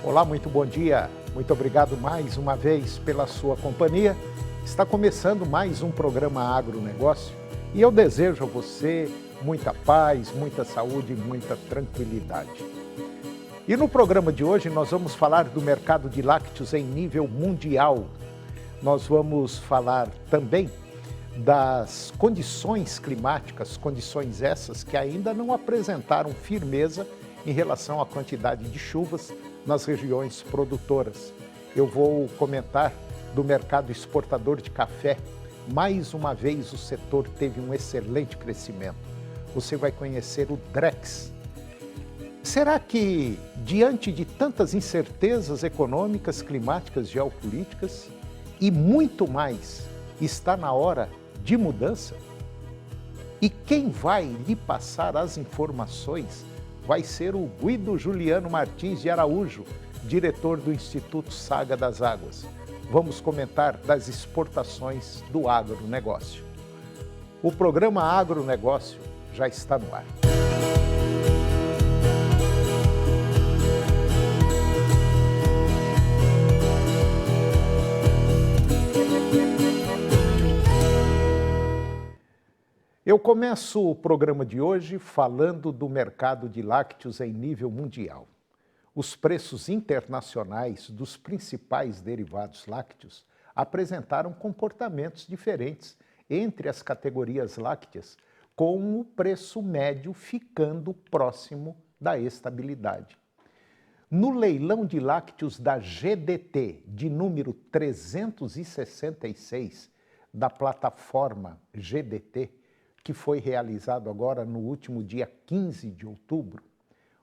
Olá, muito bom dia. Muito obrigado mais uma vez pela sua companhia. Está começando mais um programa Agronegócio e eu desejo a você muita paz, muita saúde e muita tranquilidade. E no programa de hoje nós vamos falar do mercado de lácteos em nível mundial. Nós vamos falar também das condições climáticas, condições essas que ainda não apresentaram firmeza em relação à quantidade de chuvas nas regiões produtoras. Eu vou comentar do mercado exportador de café. Mais uma vez o setor teve um excelente crescimento. Você vai conhecer o Drex. Será que, diante de tantas incertezas econômicas, climáticas, geopolíticas e muito mais, está na hora de mudança? E quem vai lhe passar as informações vai ser o Guido Juliano Martins de Araújo, diretor do Instituto Saga das Águas. Vamos comentar das exportações do agronegócio. O programa Agronegócio já está no ar. Eu começo o programa de hoje falando do mercado de lácteos em nível mundial. Os preços internacionais dos principais derivados lácteos apresentaram comportamentos diferentes entre as categorias lácteas, com o preço médio ficando próximo da estabilidade. No leilão de lácteos da GDT, de número 366, da plataforma GDT, que foi realizado agora no último dia 15 de outubro,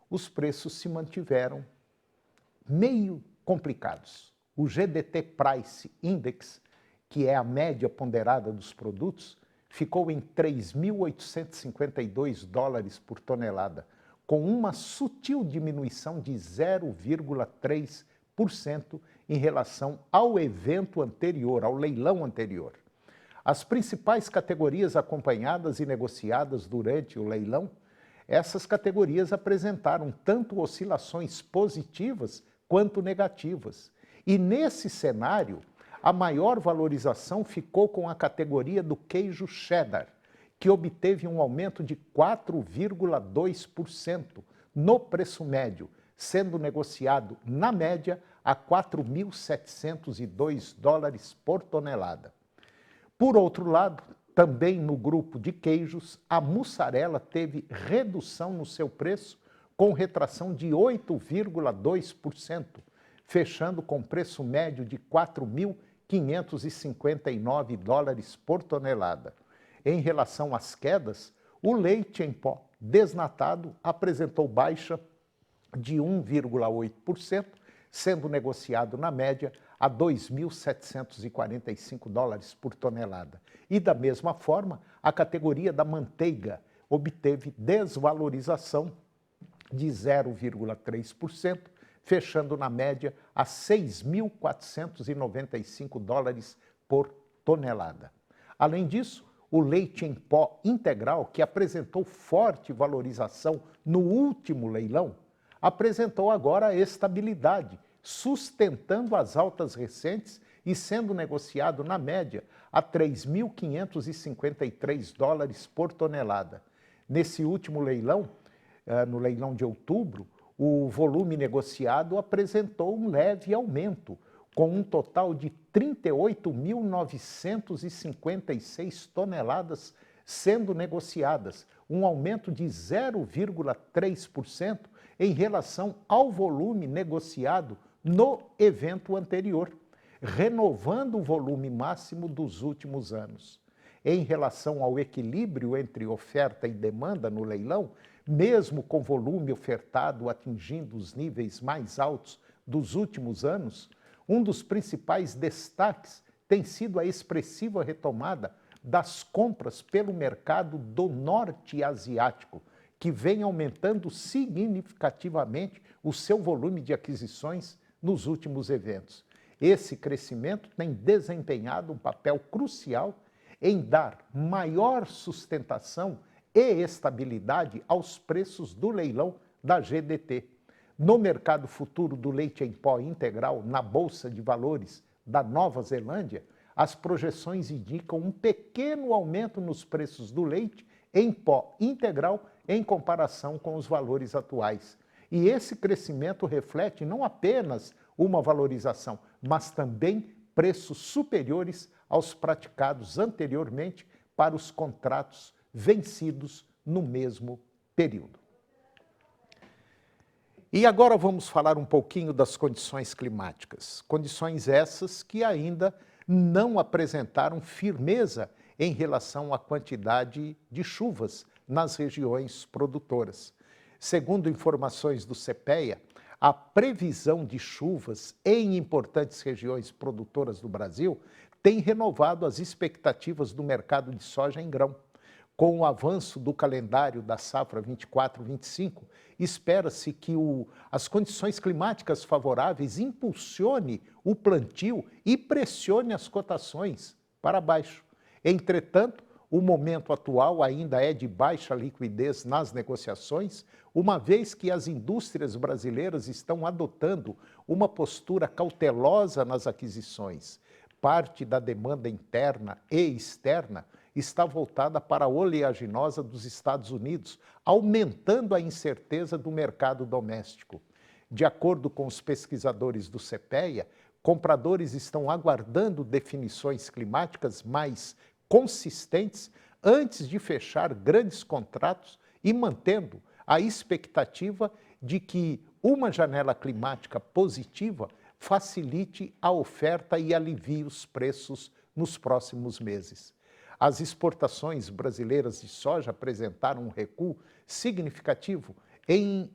os preços se mantiveram meio complicados. O GDT Price Index, que é a média ponderada dos produtos, ficou em 3.852 dólares por tonelada, com uma sutil diminuição de 0,3% em relação ao evento anterior, ao leilão anterior. As principais categorias acompanhadas e negociadas durante o leilão, essas categorias apresentaram tanto oscilações positivas quanto negativas. E nesse cenário, a maior valorização ficou com a categoria do queijo cheddar, que obteve um aumento de 4,2% no preço médio, sendo negociado, na média, a 4.702 dólares por tonelada. Por outro lado, também no grupo de queijos, a mussarela teve redução no seu preço, com retração de 8,2%, fechando com preço médio de 4.559 dólares por tonelada. Em relação às quedas, o leite em pó desnatado apresentou baixa de 1,8%, sendo negociado na média a 2.745 dólares por tonelada. E da mesma forma, a categoria da manteiga obteve desvalorização de 0,3%, fechando na média a 6.495 dólares por tonelada. Além disso, o leite em pó integral, que apresentou forte valorização no último leilão, apresentou agora estabilidade, sustentando as altas recentes e sendo negociado na média a 3.553 dólares por tonelada. Nesse último leilão, no leilão de outubro, o volume negociado apresentou um leve aumento, com um total de 38.956 toneladas sendo negociadas, um aumento de 0,3% em relação ao volume negociado no evento anterior, renovando o volume máximo dos últimos anos. Em relação ao equilíbrio entre oferta e demanda no leilão, mesmo com volume ofertado atingindo os níveis mais altos dos últimos anos, um dos principais destaques tem sido a expressiva retomada das compras pelo mercado do norte asiático, que vem aumentando significativamente o seu volume de aquisições nos últimos eventos. Esse crescimento tem desempenhado um papel crucial em dar maior sustentação e estabilidade aos preços do leilão da GDT. No mercado futuro do leite em pó integral, na Bolsa de Valores da Nova Zelândia, as projeções indicam um pequeno aumento nos preços do leite em pó integral em comparação com os valores atuais. E esse crescimento reflete não apenas uma valorização, mas também preços superiores aos praticados anteriormente para os contratos vencidos no mesmo período. E agora vamos falar um pouquinho das condições climáticas. Condições essas que ainda não apresentaram firmeza em relação à quantidade de chuvas nas regiões produtoras. Segundo informações do CPEA, a previsão de chuvas em importantes regiões produtoras do Brasil tem renovado as expectativas do mercado de soja em grão. Com o avanço do calendário da safra 24-25, espera-se que as condições climáticas favoráveis impulsione o plantio e pressione as cotações para baixo. Entretanto, o momento atual ainda é de baixa liquidez nas negociações, uma vez que as indústrias brasileiras estão adotando uma postura cautelosa nas aquisições. Parte da demanda interna e externa está voltada para a oleaginosa dos Estados Unidos, aumentando a incerteza do mercado doméstico. De acordo com os pesquisadores do CPEA, compradores estão aguardando definições climáticas mais consistentes antes de fechar grandes contratos e mantendo a expectativa de que uma janela climática positiva facilite a oferta e alivie os preços nos próximos meses. As exportações brasileiras de soja apresentaram um recuo significativo em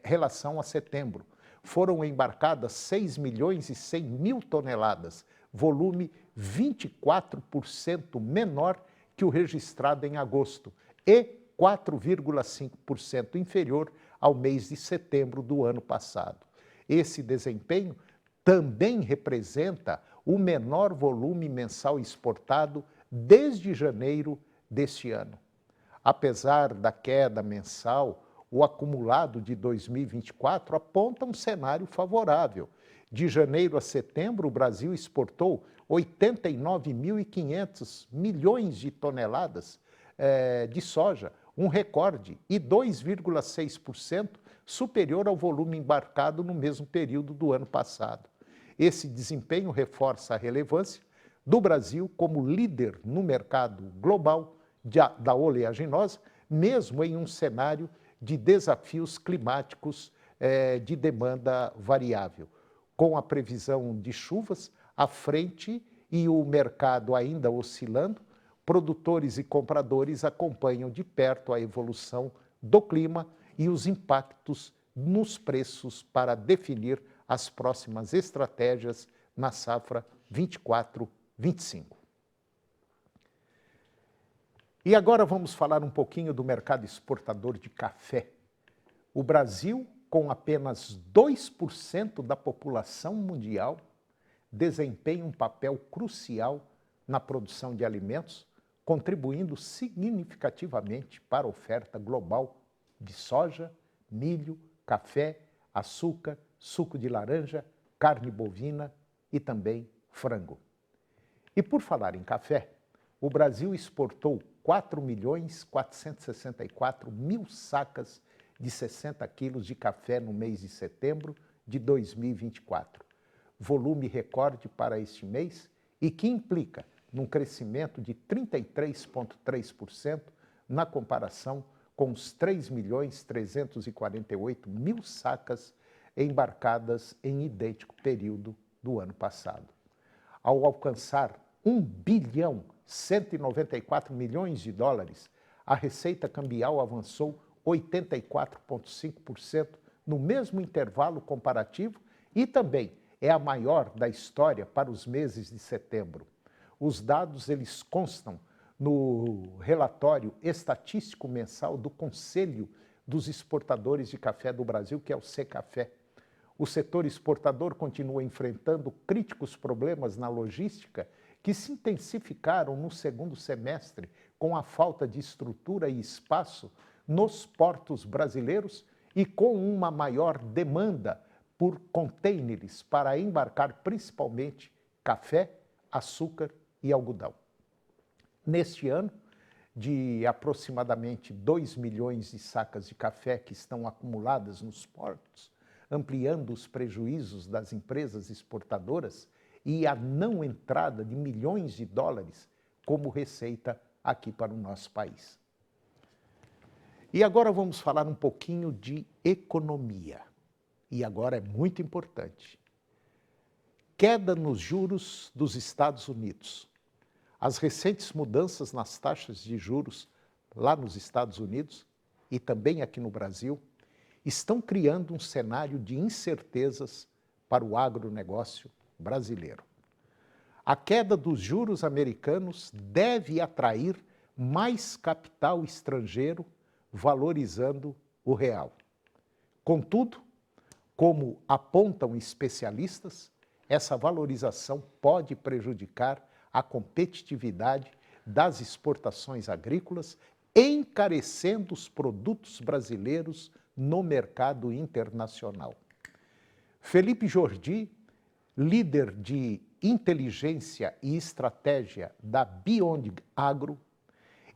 relação a setembro. Foram embarcadas 6 milhões e 100 mil toneladas, volume 24% menor que o registrado em agosto e 4,5% inferior ao mês de setembro do ano passado. Esse desempenho também representa o menor volume mensal exportado desde janeiro deste ano. Apesar da queda mensal, o acumulado de 2024 aponta um cenário favorável. De janeiro a setembro, o Brasil exportou 89.500 milhões de toneladas de soja, um recorde, e 2,6% superior ao volume embarcado no mesmo período do ano passado. Esse desempenho reforça a relevância do Brasil como líder no mercado global da oleaginosa, mesmo em um cenário de desafios climáticos de demanda variável. Com a previsão de chuvas à frente e o mercado ainda oscilando, produtores e compradores acompanham de perto a evolução do clima e os impactos nos preços para definir as próximas estratégias na safra 24-25. E agora vamos falar um pouquinho do mercado exportador de café. O Brasil, com apenas 2% da população mundial, desempenha um papel crucial na produção de alimentos, contribuindo significativamente para a oferta global de soja, milho, café, açúcar, suco de laranja, carne bovina e também frango. E por falar em café, o Brasil exportou 4.464.000 sacas de 60 quilos de café no mês de setembro de 2024. Volume recorde para este mês e que implica num crescimento de 33,3% na comparação com os 3.348.000 sacas embarcadas em idêntico período do ano passado. Ao alcançar 1.194 bilhões de dólares, a receita cambial avançou 84,5% no mesmo intervalo comparativo e também é a maior da história para os meses de setembro. Os dados eles constam no relatório estatístico mensal do Conselho dos Exportadores de Café do Brasil, que é o Secafé. O setor exportador continua enfrentando críticos problemas na logística que se intensificaram no segundo semestre com a falta de estrutura e espaço nos portos brasileiros e com uma maior demanda por contêineres para embarcar principalmente café, açúcar e algodão. Neste ano, de aproximadamente 2 milhões de sacas de café que estão acumuladas nos portos, ampliando os prejuízos das empresas exportadoras e a não entrada de milhões de dólares como receita aqui para o nosso país. E agora vamos falar um pouquinho de economia. E agora é muito importante. Queda nos juros dos Estados Unidos. As recentes mudanças nas taxas de juros lá nos Estados Unidos e também aqui no Brasil estão criando um cenário de incertezas para o agronegócio brasileiro. A queda dos juros americanos deve atrair mais capital estrangeiro, valorizando o real. Contudo, como apontam especialistas, essa valorização pode prejudicar a competitividade das exportações agrícolas, encarecendo os produtos brasileiros no mercado internacional. Felipe Jordi, líder de inteligência e estratégia da Beyond Agro,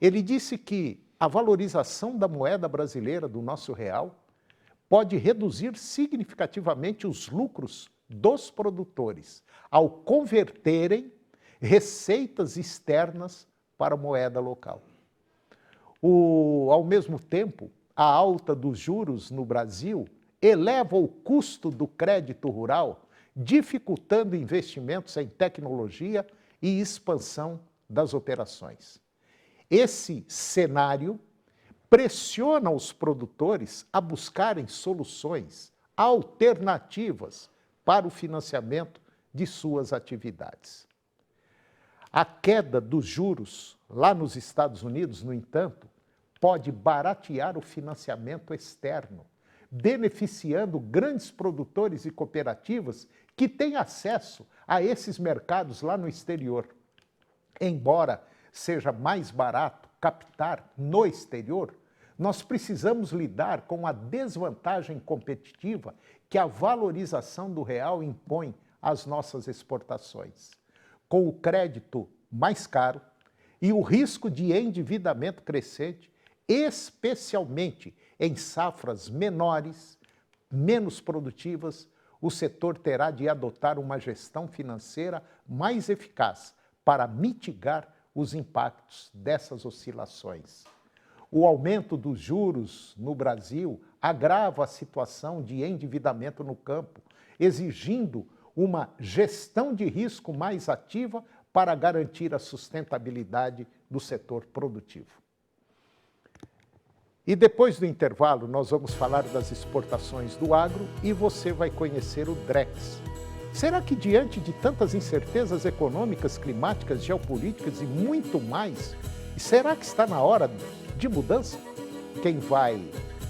ele disse que a valorização da moeda brasileira, do nosso real, pode reduzir significativamente os lucros dos produtores ao converterem receitas externas para a moeda local. Ao mesmo tempo, a alta dos juros no Brasil eleva o custo do crédito rural, dificultando investimentos em tecnologia e expansão das operações. Esse cenário pressiona os produtores a buscarem soluções alternativas para o financiamento de suas atividades. A queda dos juros lá nos Estados Unidos, no entanto, pode baratear o financiamento externo, beneficiando grandes produtores e cooperativas que têm acesso a esses mercados lá no exterior. Embora seja mais barato captar no exterior, nós precisamos lidar com a desvantagem competitiva que a valorização do real impõe às nossas exportações. Com o crédito mais caro e o risco de endividamento crescente, especialmente em safras menores, menos produtivas, o setor terá de adotar uma gestão financeira mais eficaz para mitigar os impactos dessas oscilações. O aumento dos juros no Brasil agrava a situação de endividamento no campo, exigindo uma gestão de risco mais ativa para garantir a sustentabilidade do setor produtivo. E depois do intervalo, nós vamos falar das exportações do agro e você vai conhecer o Drex. Será que diante de tantas incertezas econômicas, climáticas, geopolíticas e muito mais, será que está na hora de mudança? Quem vai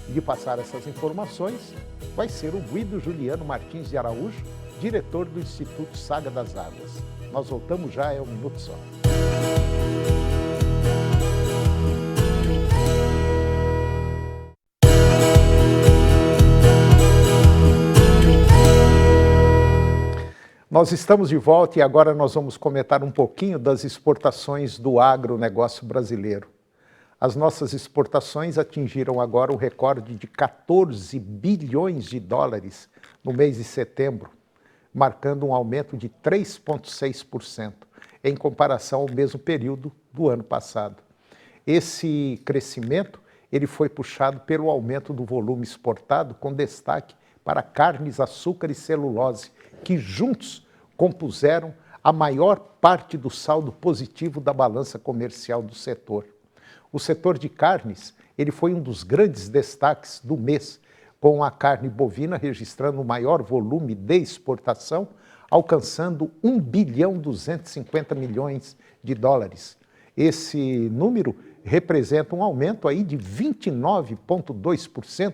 lhe passar essas informações vai ser o Guido Juliano Martins de Araújo, diretor do Instituto Saga das Águas. Nós voltamos já, é um minuto só. Nós estamos de volta e agora nós vamos comentar um pouquinho das exportações do agronegócio brasileiro. As nossas exportações atingiram agora o recorde de 14 bilhões de dólares no mês de setembro, marcando um aumento de 3,6% em comparação ao mesmo período do ano passado. Esse crescimento ele foi puxado pelo aumento do volume exportado, com destaque para carnes, açúcar e celulose, que juntos compuseram a maior parte do saldo positivo da balança comercial do setor. O setor de carnes ele foi um dos grandes destaques do mês, com a carne bovina registrando o maior volume de exportação, alcançando 1 bilhão 250 milhões de dólares. Esse número representa um aumento aí de 29,2%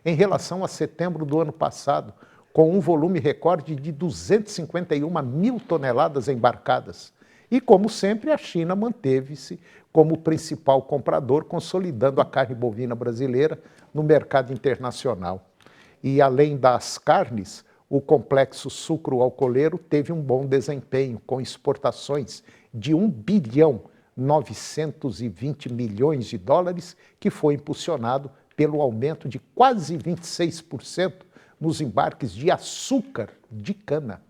em relação a setembro do ano passado, com um volume recorde de 251 mil toneladas embarcadas. E, como sempre, a China manteve-se como o principal comprador, consolidando a carne bovina brasileira no mercado internacional. E além das carnes, o complexo sucro-alcooleiro teve um bom desempenho, com exportações de 1 bilhão 920 milhões de dólares, que foi impulsionado pelo aumento de quase 26% nos embarques de açúcar de cana.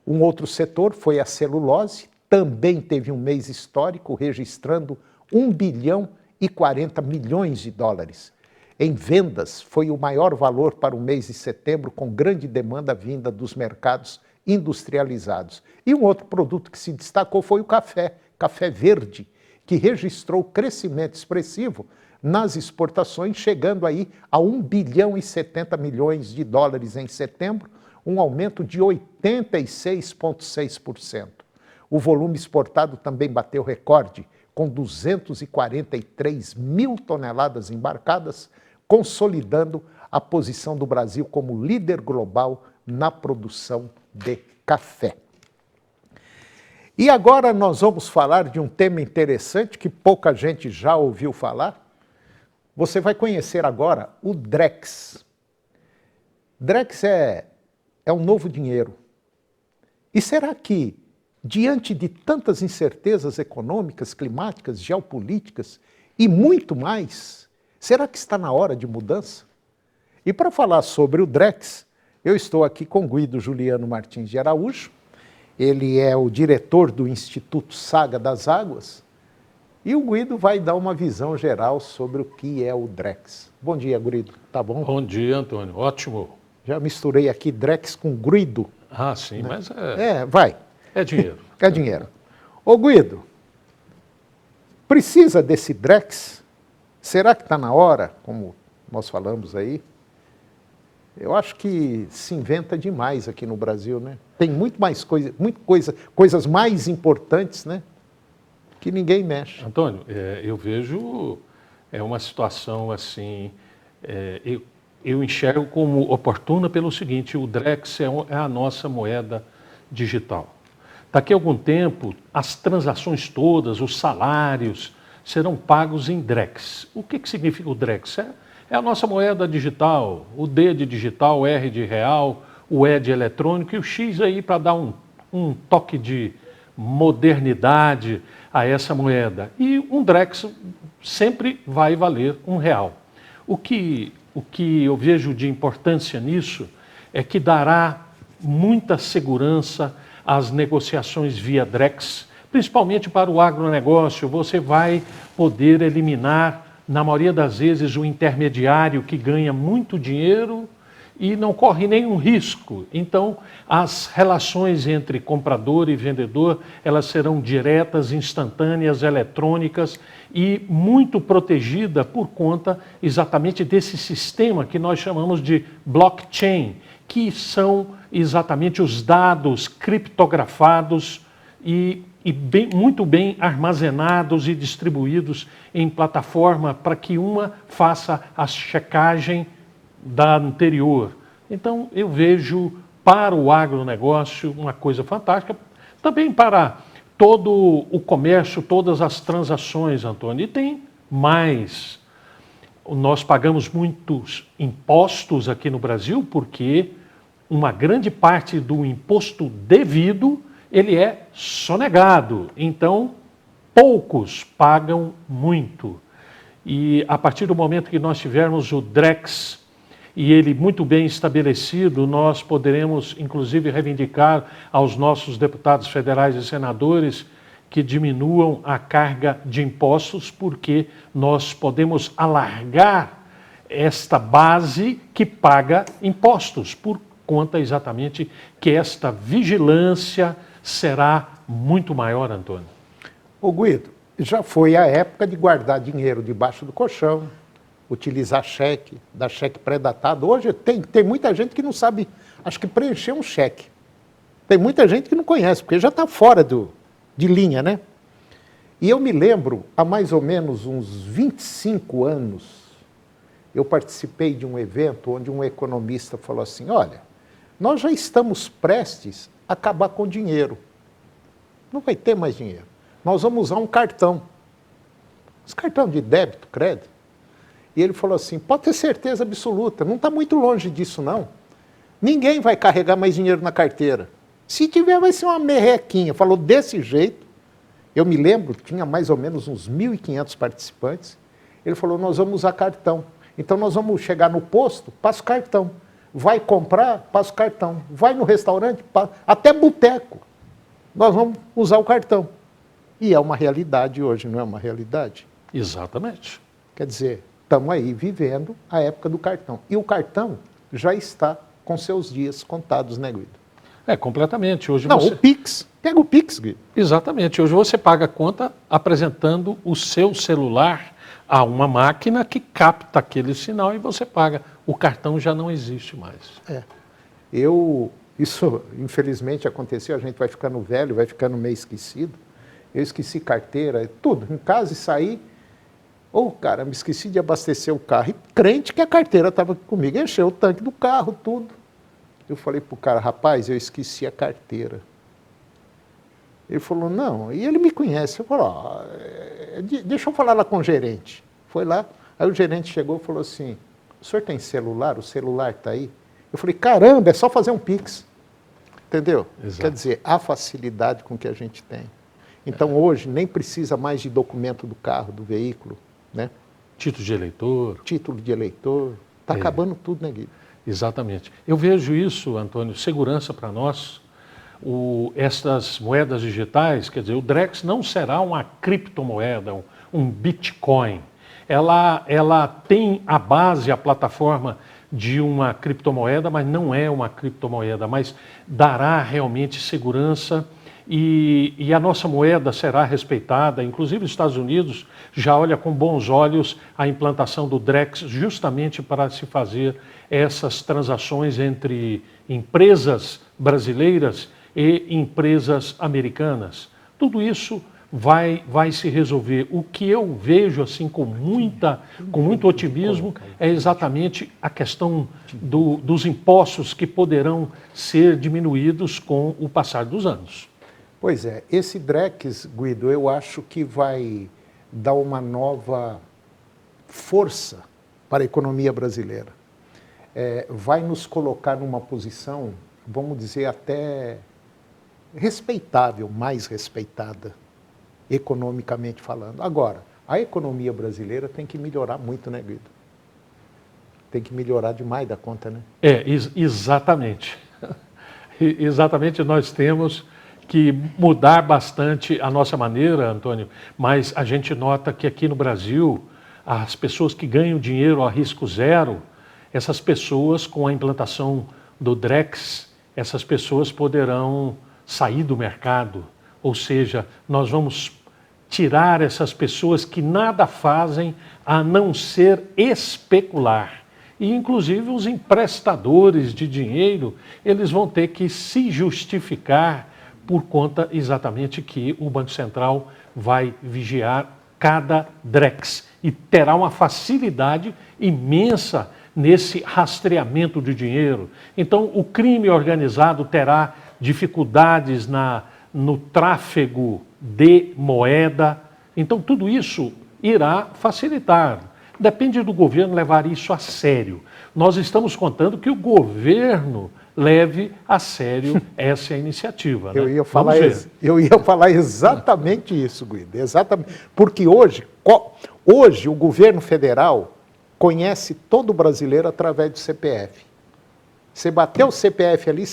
Um outro setor foi a celulose, também teve um mês histórico, registrando 1 bilhão e 40 milhões de dólares. Em vendas, foi o maior valor para o mês de setembro, com grande demanda vinda dos mercados industrializados. E um outro produto que se destacou foi o café verde, que registrou crescimento expressivo nas exportações, chegando aí a 1 bilhão e 70 milhões de dólares em setembro, um aumento de 86,6%. O volume exportado também bateu recorde, com 243 mil toneladas embarcadas, consolidando a posição do Brasil como líder global na produção de café. E agora nós vamos falar de um tema interessante que pouca gente já ouviu falar. Você vai conhecer agora o Drex. Drex é um novo dinheiro. E será que, diante de tantas incertezas econômicas, climáticas, geopolíticas e muito mais, será que está na hora de mudança? E para falar sobre o Drex, eu estou aqui com Guido Juliano Martins de Araújo. Ele é o diretor do Instituto Saga das Águas. E o Guido vai dar uma visão geral sobre o que é o Drex. Bom dia, Guido. Tá bom? Bom dia, Antônio. Ótimo. Já misturei aqui Drex com Guido. Ah, sim, né? Mas vai. É dinheiro. É dinheiro. Ô, Guido, precisa desse Drex? Será que está na hora, como nós falamos aí? Eu acho que se inventa demais aqui no Brasil, né? Tem muito mais coisas mais importantes, né? Que ninguém mexe. Antônio, eu vejo uma situação assim, eu enxergo como oportuna pelo seguinte: o Drex é a nossa moeda digital. Daqui a algum tempo, as transações todas, os salários, serão pagos em Drex. O que significa o Drex? É a nossa moeda digital, o D de digital, o R de real, o E de eletrônico e o X aí para dar um toque de modernidade a essa moeda. E um Drex sempre vai valer R$1. O que eu vejo de importância nisso é que dará muita segurança às negociações via Drex, principalmente para o agronegócio. Você vai poder eliminar, na maioria das vezes, o intermediário que ganha muito dinheiro e não corre nenhum risco. Então, as relações entre comprador e vendedor, elas serão diretas, instantâneas, eletrônicas e muito protegida por conta exatamente desse sistema que nós chamamos de blockchain, que são exatamente os dados criptografados e muito bem armazenados e distribuídos em plataforma para que uma faça a checagem da anterior. Então, eu vejo para o agronegócio uma coisa fantástica, também para todo o comércio, todas as transações, Antônio. E tem mais. Nós pagamos muitos impostos aqui no Brasil porque uma grande parte do imposto devido ele é sonegado, então poucos pagam muito. E a partir do momento que nós tivermos o Drex e ele muito bem estabelecido, nós poderemos inclusive reivindicar aos nossos deputados federais e senadores que diminuam a carga de impostos, porque nós podemos alargar esta base que paga impostos, por conta exatamente que esta vigilância será muito maior, Antônio. Ô Guido, já foi a época de guardar dinheiro debaixo do colchão, utilizar cheque, dar cheque pré-datado. Hoje tem muita gente que não sabe, acho que preencher um cheque. Tem muita gente que não conhece, porque já está fora de linha, né? E eu me lembro, há mais ou menos uns 25 anos, eu participei de um evento onde um economista falou assim: olha, nós já estamos prestes a acabar com o dinheiro. Não vai ter mais dinheiro. Nós vamos usar um cartão. os cartões de débito, crédito. E ele falou assim, pode ter certeza absoluta, não está muito longe disso não. Ninguém vai carregar mais dinheiro na carteira. Se tiver, vai ser uma merrequinha. Falou desse jeito. Eu me lembro, tinha mais ou menos uns 1.500 participantes. Ele falou, nós vamos usar cartão. Então nós vamos chegar no posto, passa o cartão. Vai comprar, passa o cartão. Vai no restaurante, passa, até boteco. Nós vamos usar o cartão. E é uma realidade hoje, não é uma realidade? Exatamente. Quer dizer, estamos aí vivendo a época do cartão. E o cartão já está com seus dias contados, né, Guido? Completamente. Hoje não, você... o Pix. Pega o Pix, Guido. Exatamente. Hoje você paga a conta apresentando o seu celular a uma máquina que capta aquele sinal e você paga. O cartão já não existe mais. Isso infelizmente aconteceu, a gente vai ficando velho, vai ficando meio esquecido. Eu esqueci carteira, tudo, em casa e saí. Cara, me esqueci de abastecer o carro. E crente que a carteira estava comigo, encheu o tanque do carro, tudo. Eu falei pro cara, rapaz, eu esqueci a carteira. Ele falou, não, e ele me conhece. Eu falei, deixa eu falar lá com o gerente. Foi lá, aí o gerente chegou e falou assim, o senhor tem celular? O celular está aí? Eu falei, caramba, é só fazer um Pix. Entendeu? Exato. Quer dizer, a facilidade com que a gente tem. Então hoje nem precisa mais de documento do carro, do veículo, né? Título de eleitor. Título de eleitor. Está acabando tudo, né, Guido? Exatamente. Eu vejo isso, Antônio, segurança para nós. Estas moedas digitais, quer dizer, o Drex não será uma criptomoeda, um Bitcoin. Ela tem a base, a plataforma de uma criptomoeda, mas não é uma criptomoeda, mas dará realmente segurança e a nossa moeda será respeitada. Inclusive os Estados Unidos já olha com bons olhos a implantação do Drex justamente para se fazer essas transações entre empresas brasileiras e empresas americanas. Tudo isso vai se resolver. O que eu vejo assim com muito otimismo é exatamente a questão dos impostos que poderão ser diminuídos com o passar dos anos. Pois é, esse Drex, Guido, eu acho que vai dar uma nova força para a economia brasileira. Vai nos colocar numa posição, vamos dizer, até respeitável, mais respeitada, economicamente falando. Agora, a economia brasileira tem que melhorar muito, né, Guido? Tem que melhorar demais da conta, né? Exatamente. Exatamente, nós temos que mudar bastante a nossa maneira, Antônio, mas a gente nota que aqui no Brasil, as pessoas que ganham dinheiro a risco zero, essas pessoas, com a implantação do Drex, essas pessoas poderão sair do mercado, ou seja, nós vamos tirar essas pessoas que nada fazem a não ser especular. E, inclusive, os emprestadores de dinheiro, eles vão ter que se justificar por conta exatamente que o Banco Central vai vigiar cada Drex e terá uma facilidade imensa nesse rastreamento de dinheiro. Então, o crime organizado terá dificuldades no tráfego de moeda. Então, tudo isso irá facilitar. Depende do governo levar isso a sério. Nós estamos contando que o governo leve a sério essa iniciativa. Né? Eu ia falar exatamente isso, Guido. Exatamente. Porque hoje o governo federal conhece todo brasileiro através do CPF. Você bateu o CPF ali,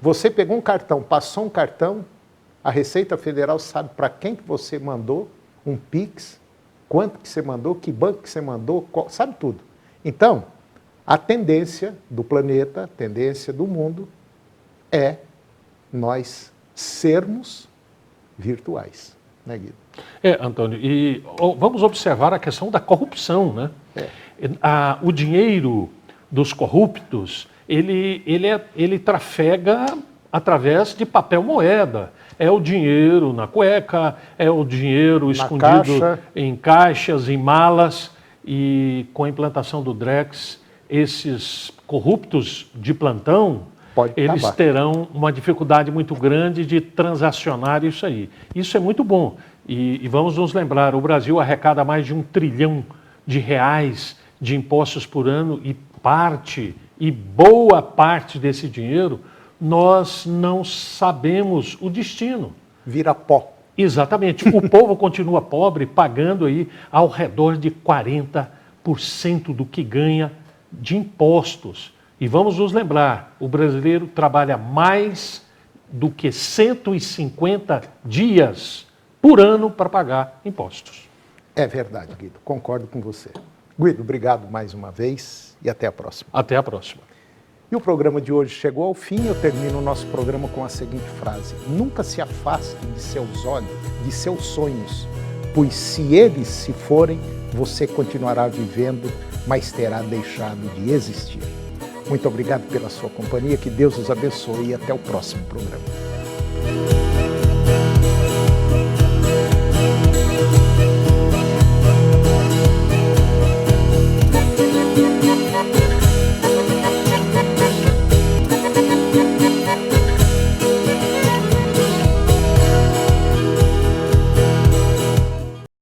você pegou um cartão, passou um cartão, a Receita Federal sabe para quem que você mandou um Pix, quanto que você mandou, que banco que você mandou, sabe tudo. Então, a tendência do planeta, a tendência do mundo é nós sermos virtuais, né, Guido? Antônio, e vamos observar a questão da corrupção, né? O dinheiro dos corruptos, ele trafega através de papel moeda. É o dinheiro na cueca, é o dinheiro escondido em caixas, em malas, e com a implantação do Drex, esses corruptos de plantão, eles terão uma dificuldade muito grande de transacionar isso aí. Isso é muito bom. E vamos nos lembrar, o Brasil arrecada mais de R$1 trilhão de impostos por ano e boa parte desse dinheiro nós não sabemos o destino. Vira pó. Exatamente. O povo continua pobre, pagando aí ao redor de 40% do que ganha de impostos. E vamos nos lembrar, o brasileiro trabalha mais do que 150 dias por ano para pagar impostos. É verdade, Guido. Concordo com você. Guido, obrigado mais uma vez e até a próxima. Até a próxima. E o programa de hoje chegou ao fim. Eu termino o nosso programa com a seguinte frase: nunca se afaste de seus olhos, de seus sonhos, pois se eles se forem, você continuará vivendo, mas terá deixado de existir. Muito obrigado pela sua companhia, que Deus os abençoe e até o próximo programa.